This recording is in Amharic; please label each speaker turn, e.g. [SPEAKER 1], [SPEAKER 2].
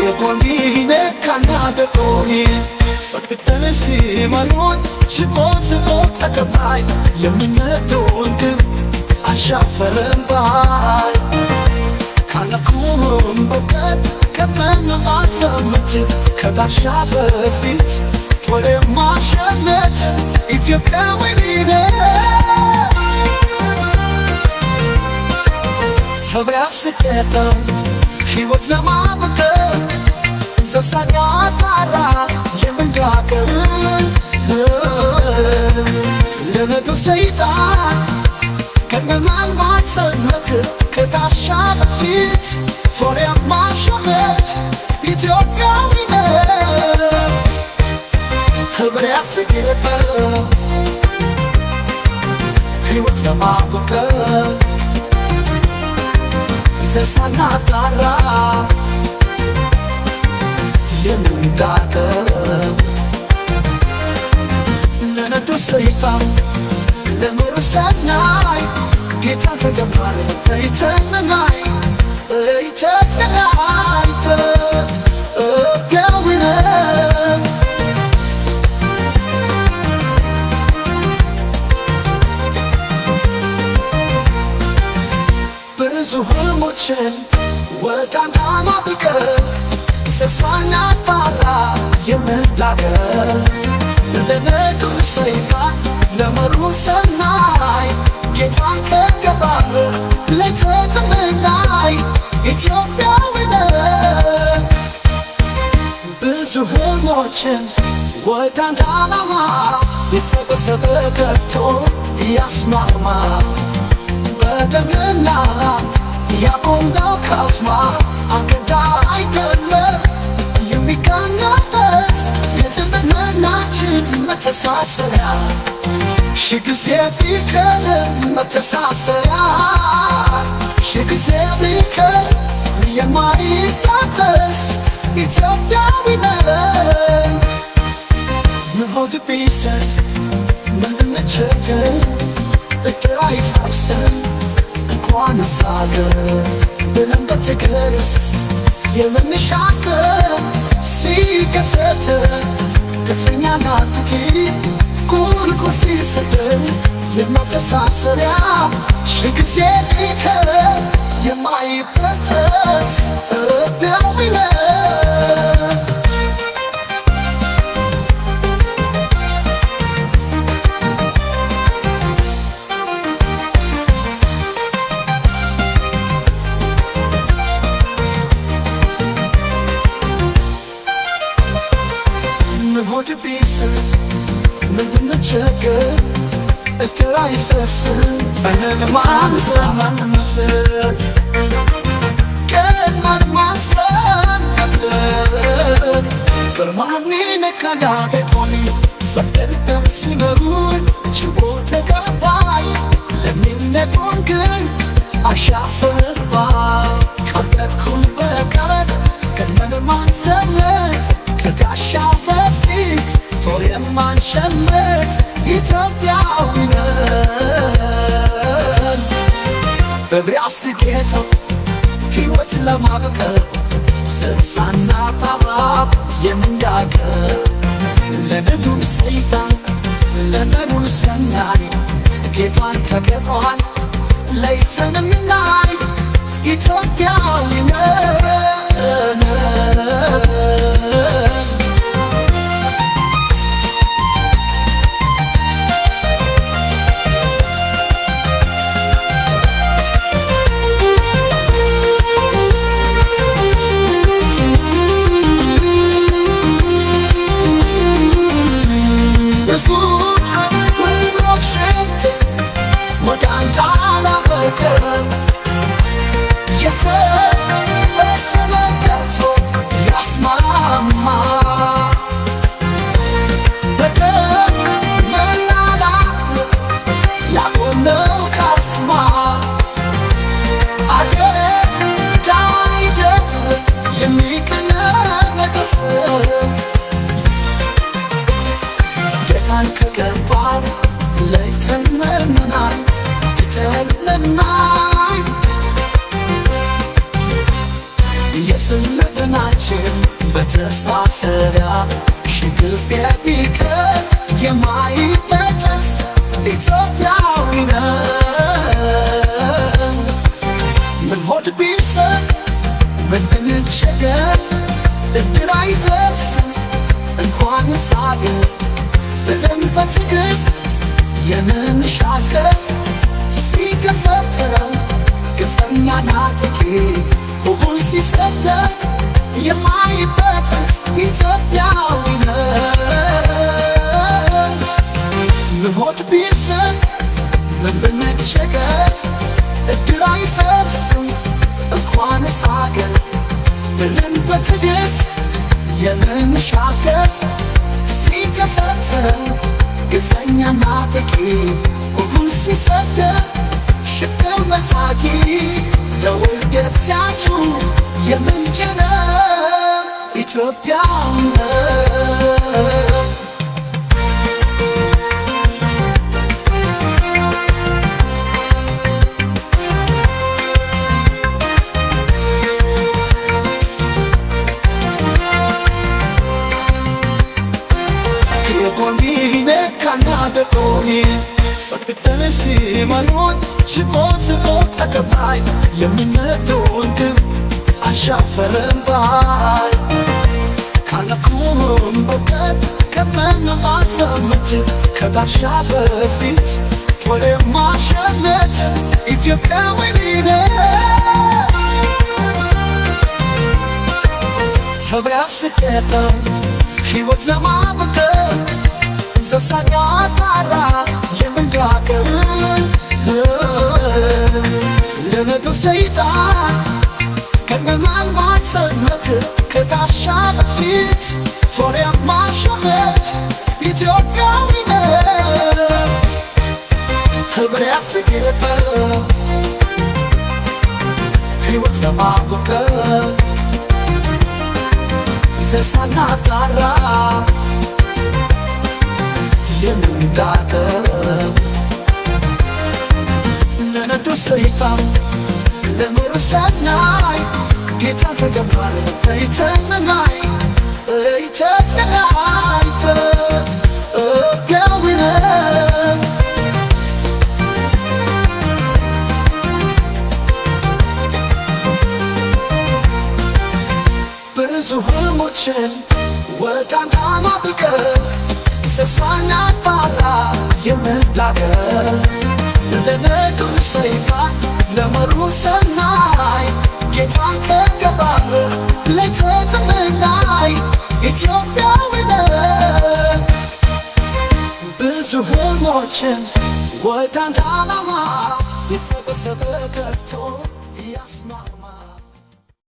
[SPEAKER 1] Yebolmine kanada koni Fakittanesi malon Chibot takabay Yeminadon kin Ashafaran bay Kanakum bakat Kaman matzamat Kadasha bafit Tore mashamet Ethiopia winine Habrasiketam Hiwot lamabakam Zasanya tara Yemendakan Lemedu seitan Kangaman matzamat Kadasha bafit Tore mashamet Ethiopia winine Habrasiketam Hiwot lamabakam Zasanya tara Yemendakan Lemedu seitan Lemuru sanay Kita kagamal Eitanay Eitanay Gawinay ብዙ ህልሞችን ወደ አንተ ማብቀል ሰሳና ጣራ የምላገር ለነዱ ሰይጣን ለመሩ ሰናይ ጌታን ከገባህ ለተመናይ ኢትዮጵያዊነት ብዙ ህልሞችን ወደ አንተ ዓላማ የሰበሰበ ገብቶ ያስማማ በደምና ያቆምነው ካስማ አንገዳ አይደለም የሚቃናበስ የዘመናችን መተሳሰሪያ ሺህ ጊዜ ቢከር መተሳሰሪያ ሺህ ጊዜ ቢከር የማይጣቀስ ኢትዮጵያዊነት ምን ሆድ ቢሰጥ ምን ብንቸገር እጥር አይፈርስም እንኳን ሳገር ብለን በትዕግስት የምንሻገር ሲከፈት ከፍኛ ናትኪ ቁልቁ ሲሰጥ የመተሳሰሪያ ሺህ ጊዜ ቢከር የማይበጠስ ኢትዮጵያዊነት ሆድ ቢስት ምን ብንቸገር እጥር አይፈርስም እኔን ማንሳት ቀድማን ማንሳት ግርማኒ ነካዳ ቤቶኒ ፈቅደን ሲመሩን ችቦ ተቀባይ ለሚነቁን ግን አሻፈርባይ ካለኩን በቀር ቀድመን ማንሰለት ከጋሻ በፊት ጦር የማንሸምት ኢትዮጵያዊነን በብሪያ ስጌጠው ሕይወት ለማብቀል ስልሳና ታባብ የምንዳገር ለምዱን ሰይጣን ለመሩን ሰናይ ጌታን ከገባን ለይተን ምናይ ኢትዮጵያዊነን ብዙ ጉልበሽት ወደ አንተ አላበቀም የሰበሰበ ገብቶ ያስማማ በደም መናዳት ያቆምነው ካስማ አገር ዳይደር የሚቀነቀስ ጌታን ከገባን ለይተንመናል ይተልናል የስልብናችን በተሳሰሪያ ሽግስ የሚቀር የማይበጠስ ኢትዮጵያዊ ነን። ምን ሆድ ቢብሰን ምን ብንቸገር እድር አይፈርስም እንኳንስ አገር ብለን በትዕግስት የምንሻገር ሲገፈትረን ግፈኛና ጥቂት ሁሉን ሲሰደር የማይበጠስ ኢትዮጵያዊ ነን። ምን ሆድ ቢብሰን ምን ብንቸገር እድር አይፈርስም እንኳንስ አገር ብለን በትዕግስት የምንሻገር ሲገፈትረን ግፈኛና ጥቂት ሁሉን ሲሰደር ሽቅብ መታኪ ለውልደት ሲያጩ የምንጭነው ኢትዮጵያዊ ነን። ፈቅደን ሲመሩን ችቦት ተቀባይ የሚነዱን ግን አሻፈረን ባይ ካለኩም በቀር ከመነማዘመት ከዳርሻ በፊት ቶሎ ማሸነት ኢትዮጵያዊ ነን። ህብረ ያስቀጠን ሕይወት ለማበቀል ዘሳኛ ጣራ የምንጋገር ለነገው ሰይጣን ከነማልማት ሰነት ከዳርሻ በፊት ቶሎ ማሸነት ኢትዮጵያዊ ነን። ህብረ ያስጌጠን ሕይወት ለማበቀል ዘሳኛ ጣራ የምንጋገር ለነገው ሰይጣን ለምድር ሰናይ ጌታን ተገባን ኢትዮጵያዊ ነን። ብዙ ህልሞችን ወደ አንተ ማብቀል ሰሳና ጣራ የምንጋገር ለነገው ሰይጣን ለምድር ሰናይ ጌታን ተገባን ለተመናይ ኢትዮጵያዊ ነን። ብዙ ህልሞችን ወደ አንድ ዓላማ የሰበሰበ ከቶ ያስማ